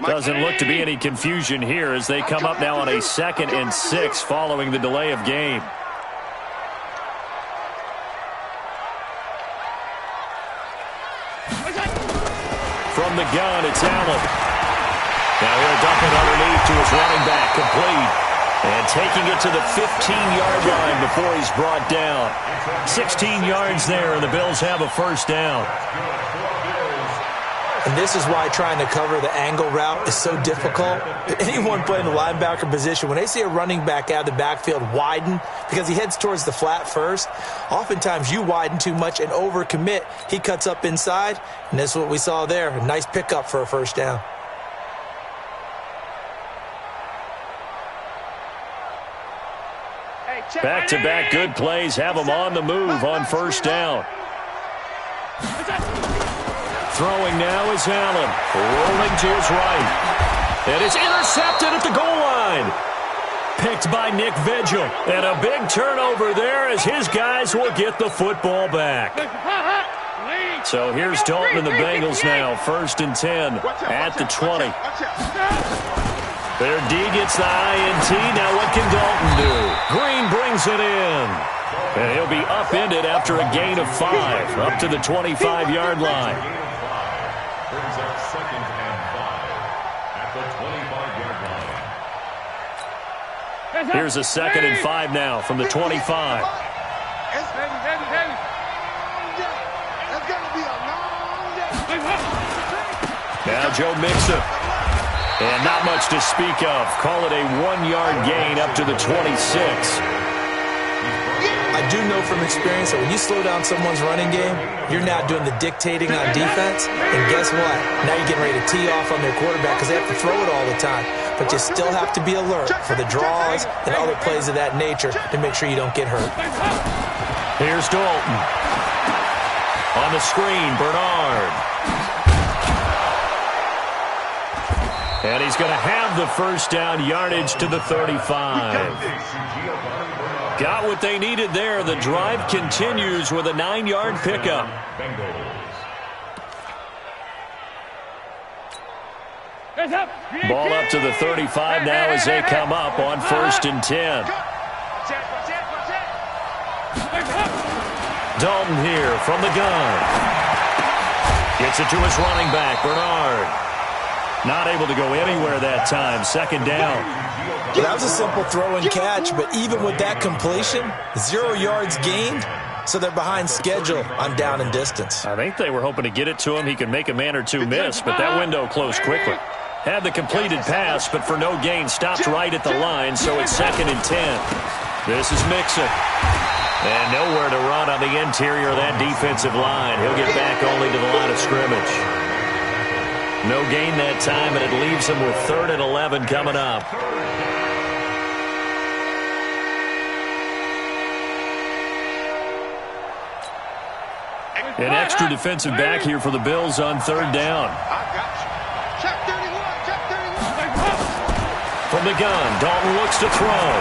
Doesn't look to be any confusion here as they come up now on a 2nd and 6 following the delay of game. From the gun, it's Allen. Now he'll dump it underneath to his running back, complete. And taking it to the 15-yard line before he's brought down. 16 yards there, and the Bills have a first down. And this is why trying to cover the angle route is so difficult. Anyone playing the linebacker position, when they see a running back out of the backfield widen because he heads towards the flat first, oftentimes you widen too much and overcommit. He cuts up inside, and that's what we saw there. A nice pickup for a first down. Back-to-back good plays have him on the move on first down. Throwing now is Allen. Rolling to his right. And it's intercepted at the goal line. Picked by Nick Vigil. And a big turnover there as his guys will get the football back. So here's Dalton and the Bengals now. 1st and 10 at the 20. Their D gets the INT. Now what can Dalton do? Green brings it in. And he'll be upended after a gain of 5. Up to the 25-yard line. Brings up 2nd and 5 at the 25-yard line. Here's a 2nd and 5 now from the 25. Now Joe Mixon. And not much to speak of. Call it a 1-yard gain up to the 26. I do know from experience that when you slow down someone's running game, you're now doing the dictating on defense. And guess what? Now you're getting ready to tee off on their quarterback because they have to throw it all the time. But you still have to be alert for the draws and other plays of that nature to make sure you don't get hurt. Here's Dalton. On the screen, Bernard. And he's going to have the first down, yardage to the 35. Got what they needed there. The drive continues with a 9-yard pickup. Ball up to the 35 now as they come up on 1st and 10. Dalton here from the gun. Gets it to his running back, Bernard. Not able to go anywhere that time. 2nd down. Well, that was a simple throw and catch, but even with that completion, 0 yards gained, so they're behind schedule on down and distance. I think they were hoping to get it to him. He could make a man or two miss, but that window closed quickly. Had the completed pass, but for no gain, stopped right at the line, so it's 2nd and 10. This is Mixon. And nowhere to run on the interior of that defensive line. He'll get back only to the line of scrimmage. No gain that time, and it leaves him with 3rd and 11 coming up. An extra defensive back here for the Bills on 3rd down. From the gun, Dalton looks to throw.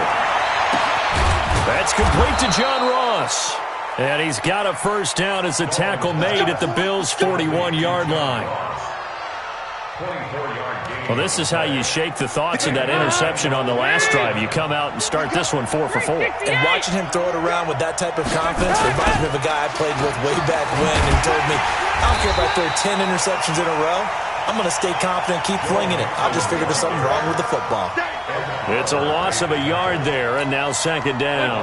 That's complete to John Ross. And he's got a first down as the tackle made at the Bills' 41-yard line. Well, this is how you shake the thoughts of that interception on the last drive. You come out and start this one 4 for 4. And watching him throw it around with that type of confidence reminds me of a guy I played with way back when and told me, I don't care if I throw 10 interceptions in a row. I'm going to stay confident, keep flinging it. I'll just figure there's something wrong with the football. It's a loss of a yard there, and now 2nd down.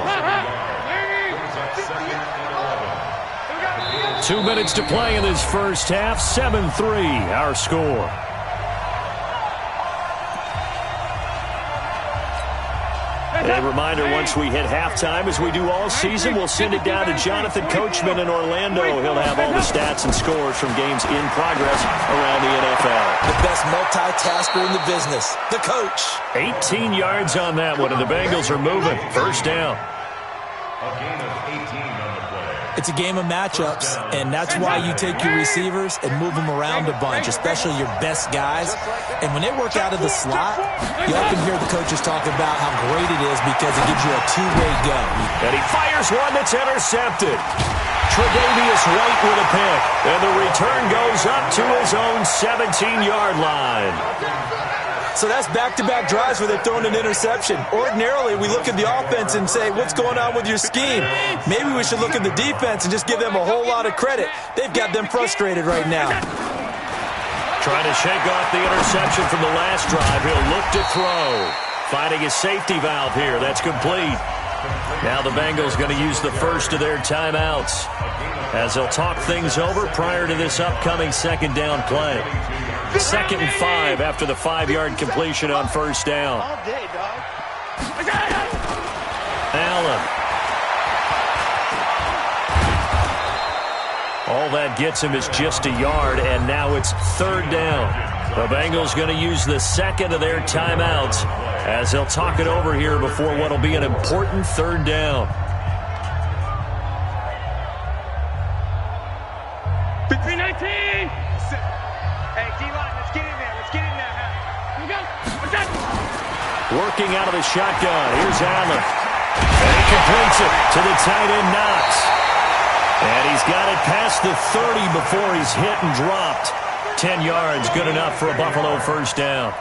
2 minutes to play in this first half. 7-3 our score. A reminder, once we hit halftime, as we do all season, we'll send it down to Jonathan Coachman in Orlando. He'll have all the stats and scores from games in progress around the NFL. The best multitasker in the business, the coach. 18 yards on that one, and the Bengals are moving. First down. A gain of 18 on the play. It's a game of matchups, and that's why you take your receivers and move them around a bunch, especially your best guys. And when they work out of the slot, you often hear the coaches talk about how great it is because it gives you a two-way go. And he fires one that's intercepted. Tre'Davious White with a pick. And the return goes up to his own 17-yard line. So that's back-to-back drives where they've thrown an interception. Ordinarily, we look at the offense and say, what's going on with your scheme? Maybe we should look at the defense and just give them a whole lot of credit. They've got them frustrated right now. Trying to shake off the interception from the last drive. He'll look to throw. Finding his safety valve here. That's complete. Now the Bengals going to use the first of their timeouts as they'll talk things over prior to this upcoming second down play. 2nd and 5 after the 5-yard completion on first down. Allen. All that gets him is just a yard, and now it's 3rd down. The Bengals going to use the second of their timeouts as they'll talk it over here before what will be an important 3rd down. Between 19. Hey, D-line, let's get in there. Let's get in there. Here we go. Working out of the shotgun. Here's Allen. And he completes it to the tight end, Knox. And he's got it past the 30 before he's hit and dropped. 10 yards, good enough for a Buffalo first down.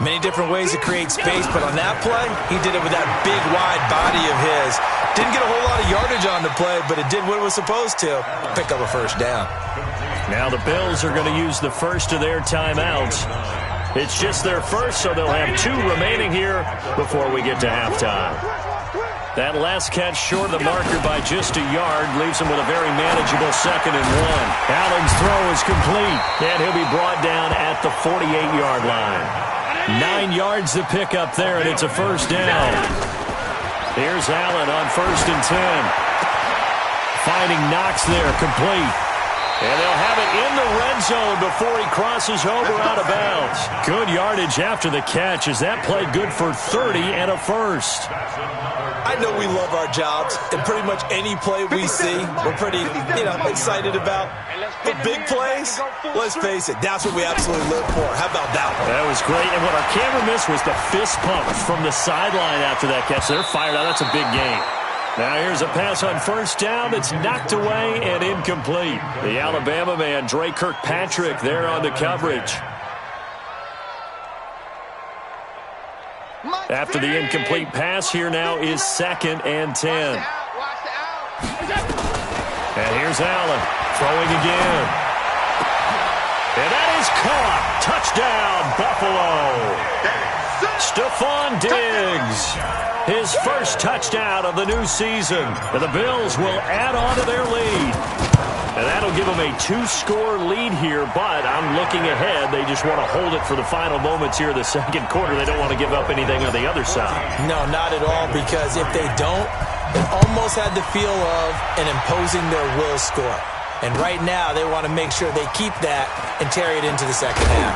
Many different ways to create space, but on that play, he did it with that big, wide body of his. Didn't get a whole lot of yardage on the play, but it did what it was supposed to. Pick up a first down. Now the Bills are going to use the first of their timeouts. It's just their first, so they'll have 2 remaining here before we get to halftime. That last catch short of the marker by just a yard leaves him with a very manageable 2nd and 1. Allen's throw is complete, and he'll be brought down at the 48-yard line. 9 yards to pick up there, and it's a first down. Here's Allen on 1st and 10. Finding Knox there, complete. And they'll have it in the red zone before he crosses over out of bounds. Good yardage after the catch as that play good for 30 and a first. I know we love our jobs, and pretty much any play we see, we're pretty, excited about. But big plays, let's face it, that's what we absolutely live for. How about that one? That was great, and what our camera missed was the fist pump from the sideline after that catch. They're fired out. That's a big game. Now here's a pass on first down that's knocked away and incomplete. The Alabama man, Dre Kirkpatrick, there on the coverage. After the incomplete pass, here now is 2nd and 10. And here's Allen throwing again. And that is caught. Touchdown, Buffalo. Stephon Diggs. His first touchdown of the new season. And the Bills will add on to their lead. And that'll give them a 2-score lead here, but I'm looking ahead. They just want to hold it for the final moments here in the second quarter. They don't want to give up anything on the other side. No, not at all, because if they don't, it almost had the feel of an imposing their will score. And right now, they want to make sure they keep that and carry it into the second half.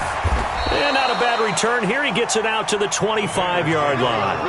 And not a bad return here. He gets it out to the 25-yard line.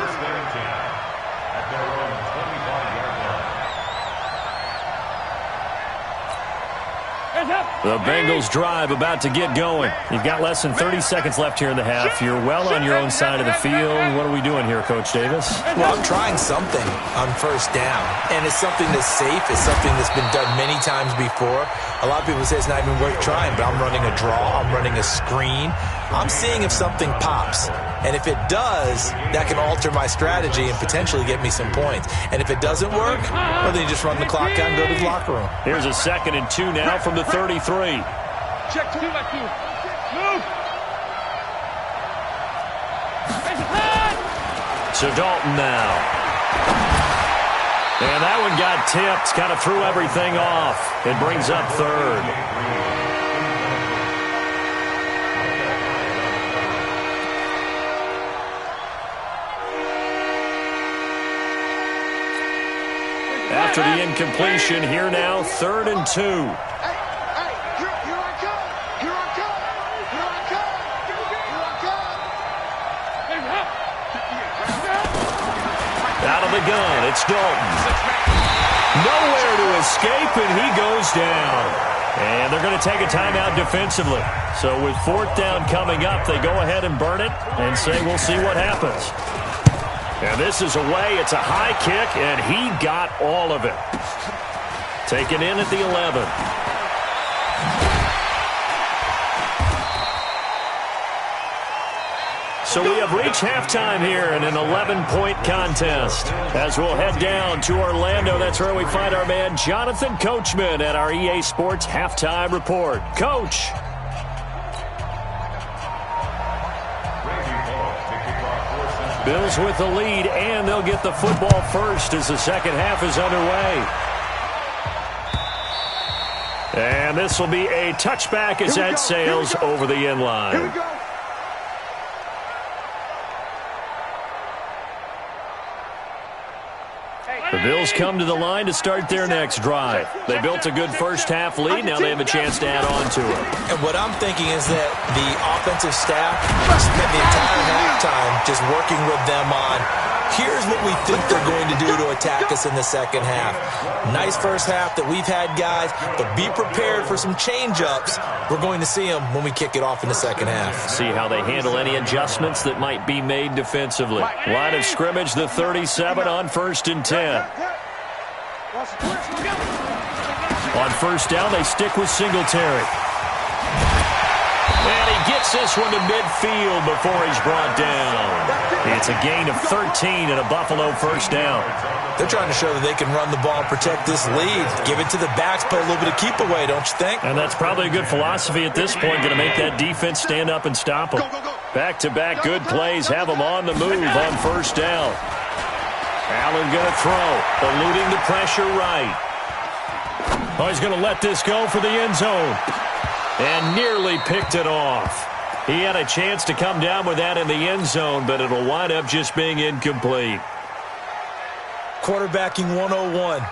The Bengals drive about to get going. You've got less than 30 seconds left here in the half. You're well on your own side of the field. What are we doing here, Coach Davis? Well, I'm trying something on first down, and it's something that's safe. It's something that's been done many times before. A lot of people say it's not even worth trying, but I'm running a draw. I'm running a screen. I'm seeing if something pops. And if it does, that can alter my strategy and potentially get me some points. And if it doesn't work, well, then you just run the clock out and go to the locker room. Here's a 2nd and 2 now from the 33. Check 2 by 2. Move. So Dalton now. And that one got tipped. Kind of threw everything off. It brings up 3rd. After the incompletion, here now, 3rd and 2. Out of the gun, it's Dalton. Nowhere to escape, and he goes down. And they're going to take a timeout defensively. So with 4th down coming up, they go ahead and burn it and say, we'll see what happens. And this is away. It's a high kick, and he got all of it. Taken in at the 11. So we have reached halftime here in an 11-point contest. As we'll head down to Orlando, that's where we find our man Jonathan Coachman at our EA Sports Halftime Report. Coach. Bills with the lead, and they'll get the football first as the second half is underway. And this will be a touchback as that sails over the end line. Here we go. The Bills come to the line to start their next drive. They built a good first-half lead. Now they have a chance to add on to it. And what I'm thinking is that the offensive staff spent the entire halftime just working with them on, here's what we think they're going to do to attack us in the second half. Nice first half that we've had, guys, but be prepared for some change-ups. We're going to see them when we kick it off in the second half. See how they handle any adjustments that might be made defensively. Line of scrimmage, the 37 on 1st and 10. On first down, they stick with Singletary. And he gets this one to midfield before he's brought down. It's a gain of 13 and a Buffalo first down. They're trying to show that they can run the ball and protect this lead. Give it to the backs, put a little bit of keep away, don't you think? And that's probably a good philosophy at this point, going to make that defense stand up and stop them. Back-to-back good plays have them on the move on first down. Allen going to throw, eluding the pressure right. Oh, he's going to let this go for the end zone. And nearly picked it off. He had a chance to come down with that in the end zone, but it'll wind up just being incomplete. Quarterbacking 101.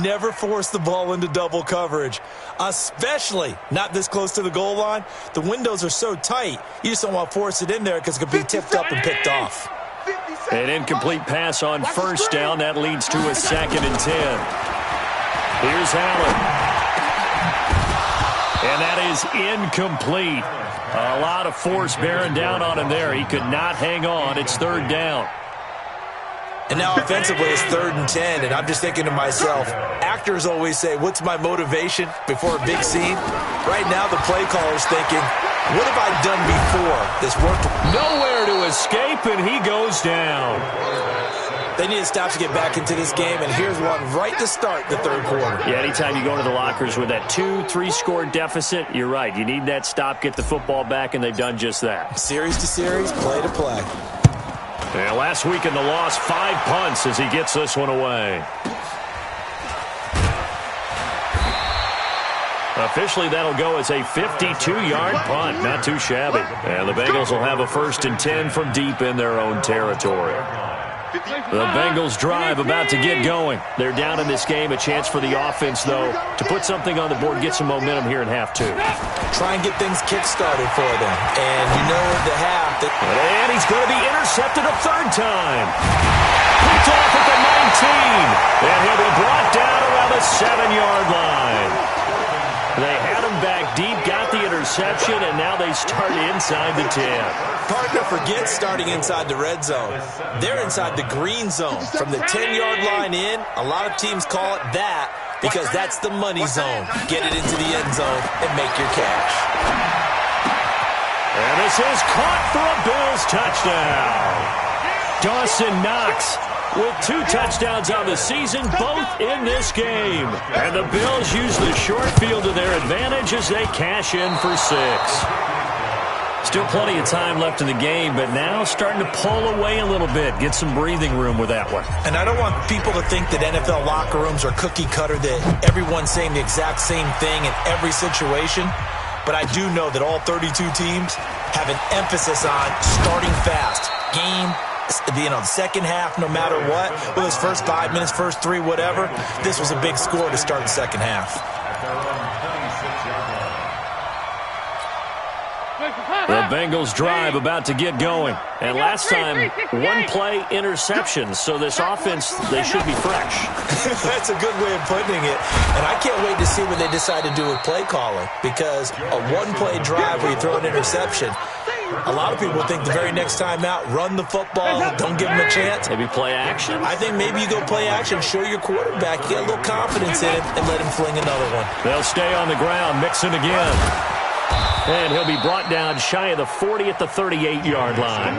Never force the ball into double coverage, especially not this close to the goal line. The windows are so tight, you just don't want to force it in there because it could be tipped up and picked off. An incomplete pass on first down. That leads to a 2nd and 10. Here's Allen. And that is incomplete. A lot of force bearing down on him there. He could not hang on. It's 3rd down. And now offensively it's 3rd and 10, and I'm just thinking to myself, actors always say, what's my motivation before a big scene? Right now the play caller's thinking, what have I done before this worked? Nowhere to escape, and he goes down. They need to stop to get back into this game, and here's one right to start the 3rd quarter. Yeah, anytime you go into the lockers with that 2-3 score deficit, you're right. You need that stop, get the football back, and they've done just that. Series to series, play to play. And last week in the loss, 5 punts as he gets this one away. Officially, that'll go as a 52-yard punt. Not too shabby. And the Bengals will have a 1st and 10 from deep in their own territory. The Bengals drive about to get going. They're down in this game. A chance for the offense, though, to put something on the board, get some momentum here in half 2. Try and get things kick-started for them. And you know the half. And he's going to be intercepted a 3rd time. Picked off at the 19. And he'll be brought down around the 7-yard line. They had him back deep, got the interception, and now they start inside the 10. Partner forgets starting inside the red zone. They're inside the green zone. From the 10-yard line in, a lot of teams call it that because that's the money zone. Get it into the end zone and make your cash. And this is caught for a Bills touchdown. Dawson Knox with 2 touchdowns on the season, both in this game. And the Bills use the short field to their advantage as they cash in for 6. Still plenty of time left in the game, but now starting to pull away a little bit, get some breathing room with that one. And I don't want people to think that NFL locker rooms are cookie cutter, that everyone's saying the exact same thing in every situation. But I do know that all 32 teams have an emphasis on starting fast. Game, the second half, no matter what, whether it's first 5 minutes, first 3, whatever, this was a big score to start the second half. The Bengals drive about to get going. And last time, one-play interceptions, so this offense, they should be fresh. That's a good way of putting it. And I can't wait to see what they decide to do with play calling, because a one-play drive where you throw an interception, a lot of people think the very next time out, run the football, don't give them a chance. Maybe play action? I think maybe you go play action, show your quarterback, you get a little confidence in him, and let him fling another one. They'll stay on the ground, Mixon again. And he'll be brought down shy of the 40 at the 38-yard line.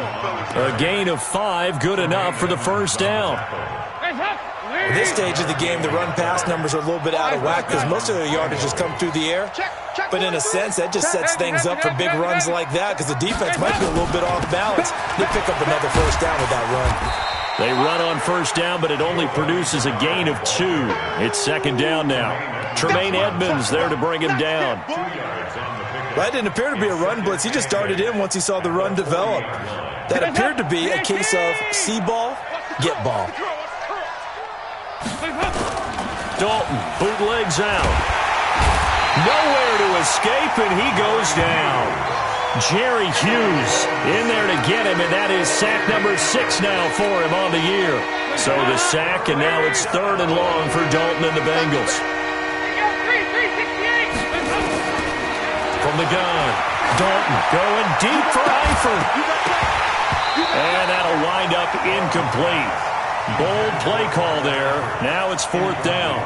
A gain of 5, good enough for the first down. At this stage of the game, the run-pass numbers are a little bit out of whack because most of their yardage has come through the air. But in a sense, that just sets things up for big runs like that because the defense might be a little bit off balance. They pick up another first down with that run. They run on first down, but it only produces a gain of 2. It's second down now. Tremaine Edmonds there to bring him down. That didn't appear to be a run blitz. He just darted in once he saw the run develop. That appeared to be a case of see ball, get ball. Dalton bootlegs out. Nowhere to escape, and he goes down. Jerry Hughes in there to get him, and that is sack number 6 now for him on the year. So the sack, and now it's 3rd and long for Dalton and the Bengals. From the gun, Dalton going deep for Eifert. And that'll wind up incomplete. Bold play call there. Now it's 4th down.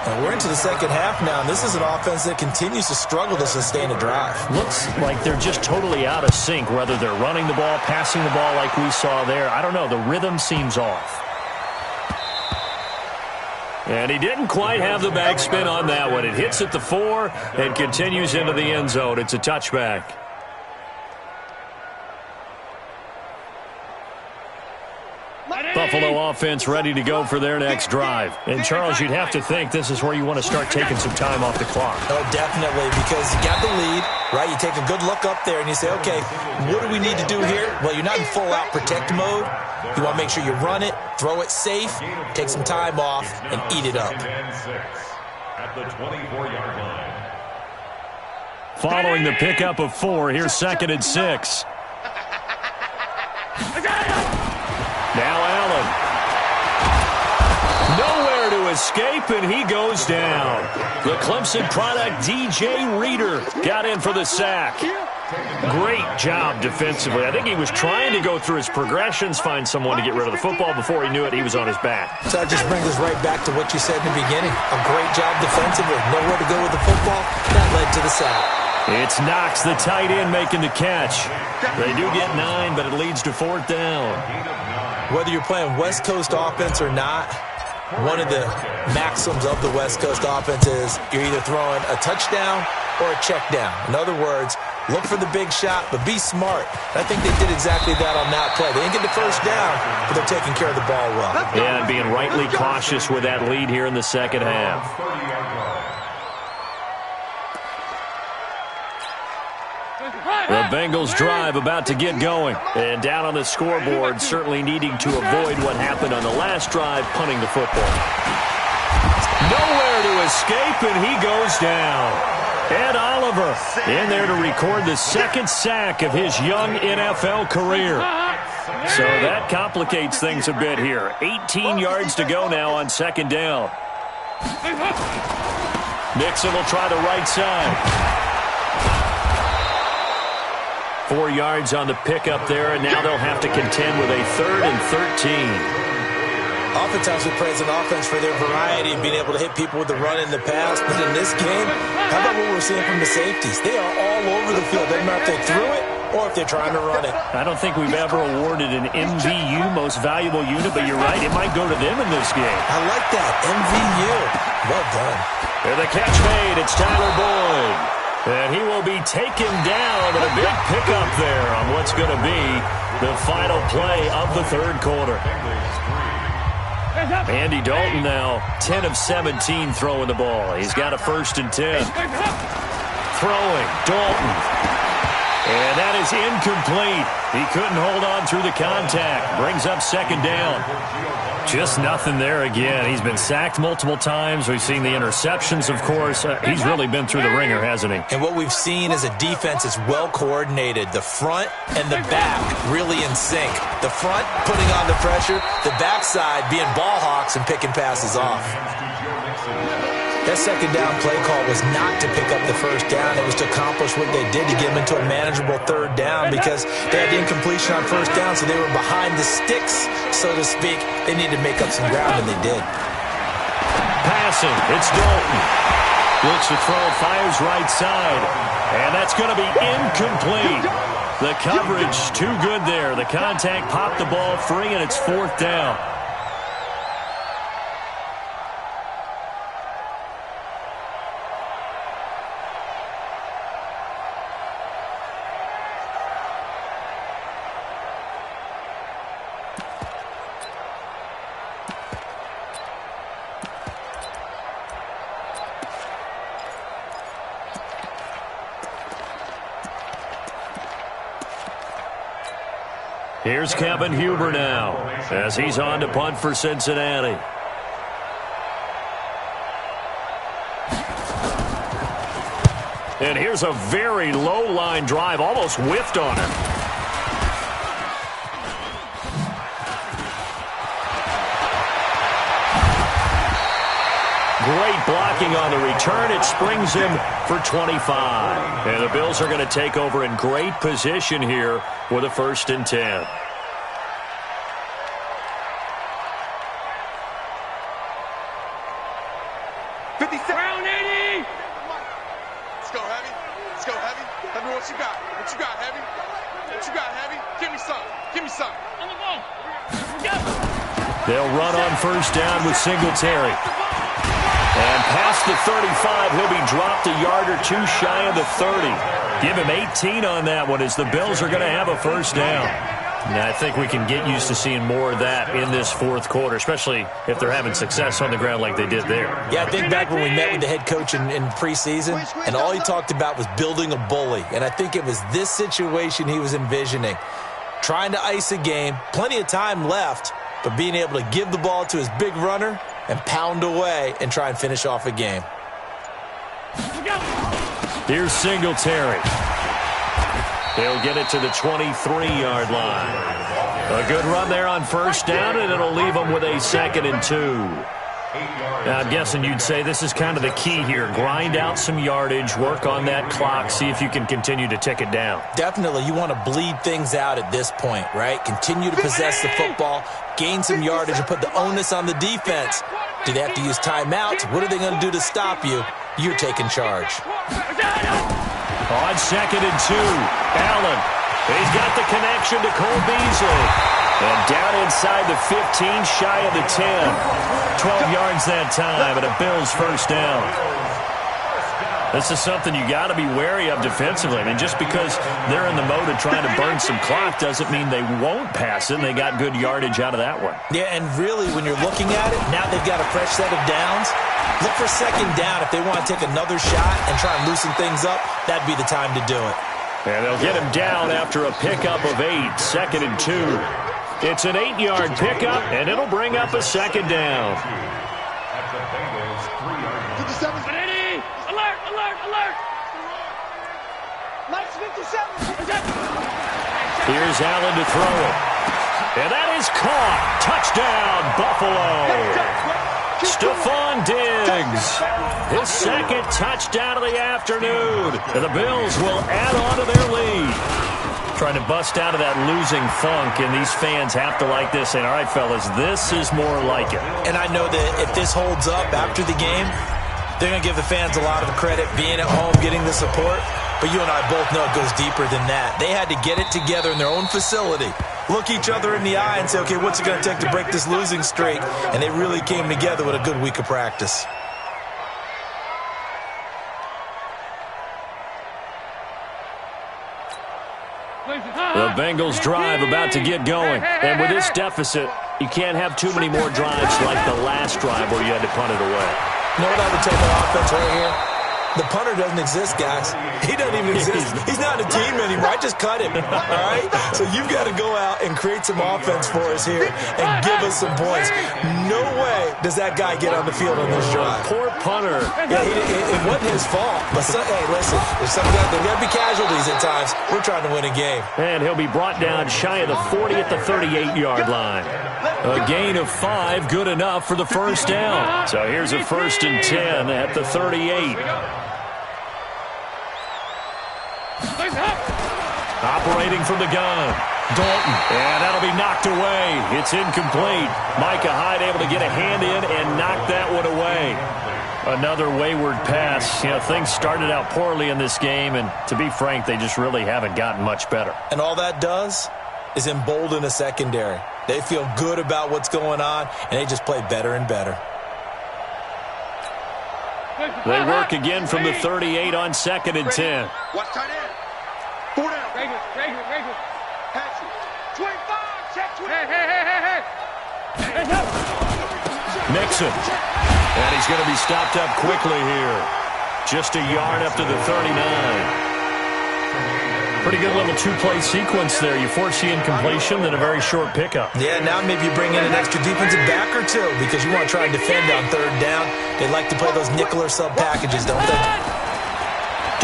And we're into the second half now, and this is an offense that continues to struggle to sustain a drive. Looks like they're just totally out of sync, whether they're running the ball, passing the ball like we saw there. I don't know. The rhythm seems off. And he didn't quite have the backspin on that one. It hits at the 4 and continues into the end zone. It's a touchback. Buffalo offense ready to go for their next drive. And, Charles, you'd have to think this is where you want to start taking some time off the clock. Oh, definitely, because you got the lead, right? You take a good look up there and you say, okay, what do we need to do here? Well, you're not in full-out protect mode. You want to make sure you run it, throw it safe, take some time off, and eat it up. At the 24-yard line. Following the pickup of 4, here's 2nd and 6. Now Allen. Nowhere to escape, and he goes down. The Clemson product, DJ Reader, got in for the sack. Great job defensively. I think he was trying to go through his progressions, find someone to get rid of the football. Before he knew it, he was on his back. So that just brings us right back to what you said in the beginning. A great job defensively. Nowhere to go with the football. That led to the sack. It's Knox, the tight end, making the catch. They do get 9, but it leads to 4th down. Whether you're playing West Coast offense or not, one of the maxims of the West Coast offense is you're either throwing a touchdown or a check down. In other words, look for the big shot, but be smart. I think they did exactly that on that play. They didn't get the first down, but they're taking care of the ball well. Yeah, and being rightly cautious with that lead here in the second half. The Bengals drive about to get going. And down on the scoreboard, certainly needing to avoid what happened on the last drive, punting the football. Nowhere to escape, and he goes down. Ed Oliver in there to record the 2nd sack of his young NFL career. So that complicates things a bit here. 18 yards to go now on 2nd down. Mixon will try the right side. 4 yards on the pickup there, and now they'll have to contend with a 3rd and 13. Oftentimes we praise an offense for their variety and being able to hit people with the run in the past, but in this game, how about what we're seeing from the safeties? They are all over the field. Doesn't matter if they threw it or if they're trying to run it. I don't think we've ever awarded an MVU, most valuable unit, but you're right, it might go to them in this game. I like that, MVU. Well done. And the catch made, it's Tyler Boyd. And he will be taken down, and a big pickup there on what's going to be the final play of the 3rd quarter. Andy Dalton now 10 of 17 throwing the ball. He's got a 1st and 10. Throwing, Dalton. And that is incomplete. He couldn't hold on through the contact. Brings up 2nd down. Just nothing there again. He's been sacked multiple times. We've seen the interceptions, of course. He's really been through the ringer, hasn't he? And what we've seen is a defense that's well coordinated. The front and the back really in sync. The front putting on the pressure, the backside being ball hawks and picking passes off. That second down play call was not to pick up the first down. It was to accomplish what they did to get them into a manageable third down because they had incompletion on first down, so they were behind the sticks, so to speak. They needed to make up some ground, and they did. Passing, it's Dalton. Looks to throw, fires right side. And that's going to be incomplete. The coverage too good there. The contact popped the ball free, and it's fourth down. Here's Kevin Huber now as he's on to punt for Cincinnati. And here's a very low line drive, almost whiffed on him. Great blocking on the return. It springs him for 25. And the Bills are going to take over in great position here with a 1st and 10. Round 80. Let's go, Heavy. Let's go, Heavy. Heavy, what you got? What you got, Heavy? What you got, Heavy? Give me some. Give me some. On the ball. Go. They'll run on first down with Singletary. And past the 35, he'll be dropped a yard or two shy of the 30. Give him 18 on that one as the Bills are going to have a first down. And I think we can get used to seeing more of that in this fourth quarter, especially if they're having success on the ground like they did there. Yeah, I think back when we met with the head coach in preseason, and all he talked about was building a bully. And I think it was this situation he was envisioning. Trying to ice a game, plenty of time left, but being able to give the ball to his big runner and pound away and try and finish off a game. Here's Singletary. He'll get it to the 23-yard line. A good run there on first down, and it'll leave them with a 2nd and 2. Now, I'm guessing you'd say this is kind of the key here. Grind out some yardage, work on that clock, see if you can continue to tick it down. Definitely. You want to bleed things out at this point, right? Continue to possess the football, gain some yardage, and put the onus on the defense. Do they have to use timeouts? What are they going to do to stop you? You're taking charge. On 2nd and 2, Allen. He's got the connection to Cole Beasley. And down inside the 15, shy of the 10. 12 yards that time, and a Bills first down. This is something you got to be wary of defensively. I mean, just because they're in the mode of trying to burn some clock doesn't mean they won't pass it. And they got good yardage out of that one. Yeah, and really, when you're looking at it, now they've got a fresh set of downs. Look for 2nd down. If they want to take another shot and try and loosen things up, that'd be the time to do it. And they'll get him down after a pickup of 8, 2nd and 2. It's an 8-yard pickup, and it'll bring up a 2nd down. At the Bengals 3-yard. 57. Alert, alert, alert. Lights 57. Here's Allen to throw it. And that is caught. Touchdown, Buffalo. Stephon Diggs, his 2nd touchdown of the afternoon. And the Bills will add on to their lead. Trying to bust out of that losing funk, and these fans have to like this. And all right, fellas, this is more like it. And I know that if this holds up after the game, they're going to give the fans a lot of the credit, being at home, getting the support. But you and I both know it goes deeper than that. They had to get it together in their own facility, look each other in the eye and say, okay, what's it going to take to break this losing streak? And they really came together with a good week of practice. The Bengals drive about to get going. And with this deficit, you can't have too many more drives like the last drive where you had to punt it away. You know what I would tell the offense right here? The punter doesn't exist, guys. He doesn't even exist. He's not in a team anymore. I just cut him, all right? So you've got to go out and create some offense for us here and give us some points. No way does that guy get on the field on this drive. Poor punter. Yeah, it wasn't his fault. But, hey, listen, there's got to be casualties at times. We're trying to win a game. And he'll be brought down shy of the 40 at the 38-yard line. A gain of 5, good enough for the first down. So here's a 1st and 10 at the 38. Operating from the gun. Dalton. And that'll be knocked away. It's incomplete. Micah Hyde able to get a hand in and knock that one away. Another wayward pass. You know, things started out poorly in this game, and to be frank, they just really haven't gotten much better. And all that does is embolden the secondary. They feel good about what's going on, and they just play better and better. They work again from the 38 on 2nd and 10. Watch tight end. 4 down. Regular. Pass it. 25. Check 20. Hey. Mixon. And he's going to be stopped up quickly here. Just a yard up to the 39. Pretty good little two-play sequence there. You force the incompletion, then a very short pickup. Yeah, now maybe you bring in an extra defensive back or two because you want to try and defend on 3rd down. They like to play those nickel or sub packages, don't they?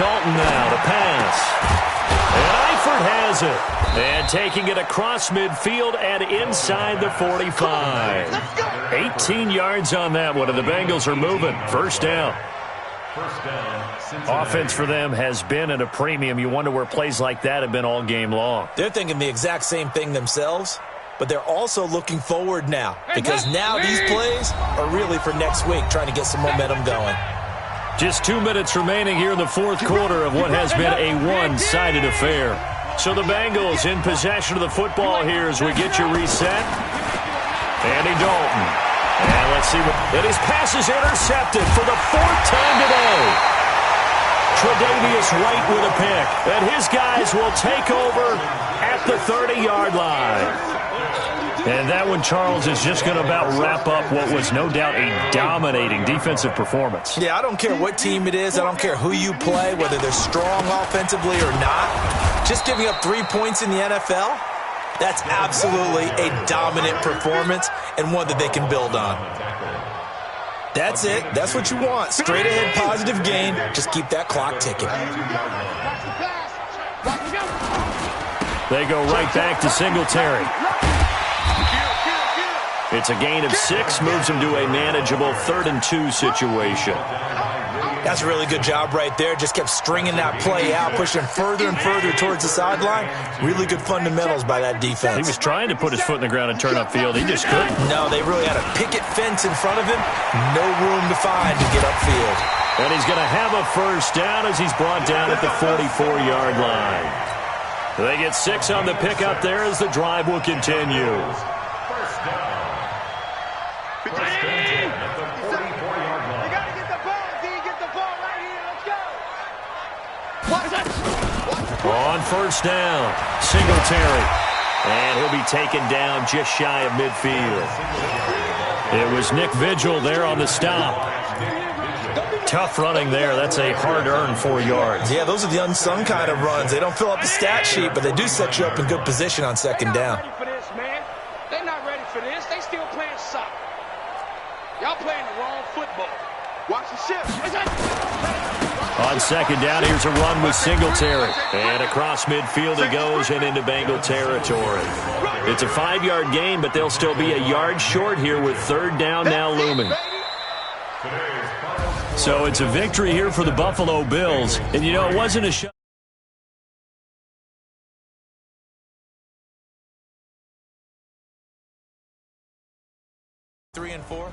Dalton now to pass. And Eifert has it. And taking it across midfield and inside the 45. 18 yards on that one, and the Bengals are moving. 1st down. Offense for them has been at a premium. You wonder where plays like that have been all game long. They're thinking the exact same thing themselves, but they're also looking forward now because now these plays are really for next week, trying to get some momentum going. Just 2 minutes remaining here in the 4th quarter of what has been a one-sided affair. So the Bengals in possession of the football here as we get you reset. Andy Dalton. And let's see what... And his pass is intercepted for the 4th time today. Tre'Davious White with a pick. And his guys will take over at the 30-yard line. And that one, Charles, is just going to about wrap up what was no doubt a dominating defensive performance. Yeah, I don't care what team it is. I don't care who you play, whether they're strong offensively or not. Just giving up 3 points in the NFL, that's absolutely a dominant performance and one that they can build on. That's it. That's what you want. Straight ahead positive gain. Just keep that clock ticking. They go right back to Singletary. It's a gain of 6, moves them to a manageable 3rd and 2 situation. That's a really good job right there. Just kept stringing that play out, pushing further and further towards the sideline. Really good fundamentals by that defense. He was trying to put his foot in the ground and turn upfield. He just couldn't. No, they really had a picket fence in front of him. No room to find to get upfield. And he's going to have a 1st down as he's brought down at the 44-yard line. They get 6 on the pickup there as the drive will continue. On 1st down, Singletary. And he'll be taken down just shy of midfield. It was Nick Vigil there on the stop. Tough running there. That's a hard-earned 4 yards. Yeah, those are the unsung kind of runs. They don't fill up the stat sheet, but they do set you up in good position on 2nd down. They're not ready for this. They still playing soccer. Y'all playing the wrong football. Watch the shift. On 2nd down, here's a run with Singletary. And across midfield he goes and into Bengal territory. It's a 5-yard gain, but they'll still be a yard short here with 3rd down now looming. So it's a victory here for the Buffalo Bills. And, you know, it wasn't a shot. 3 and 4.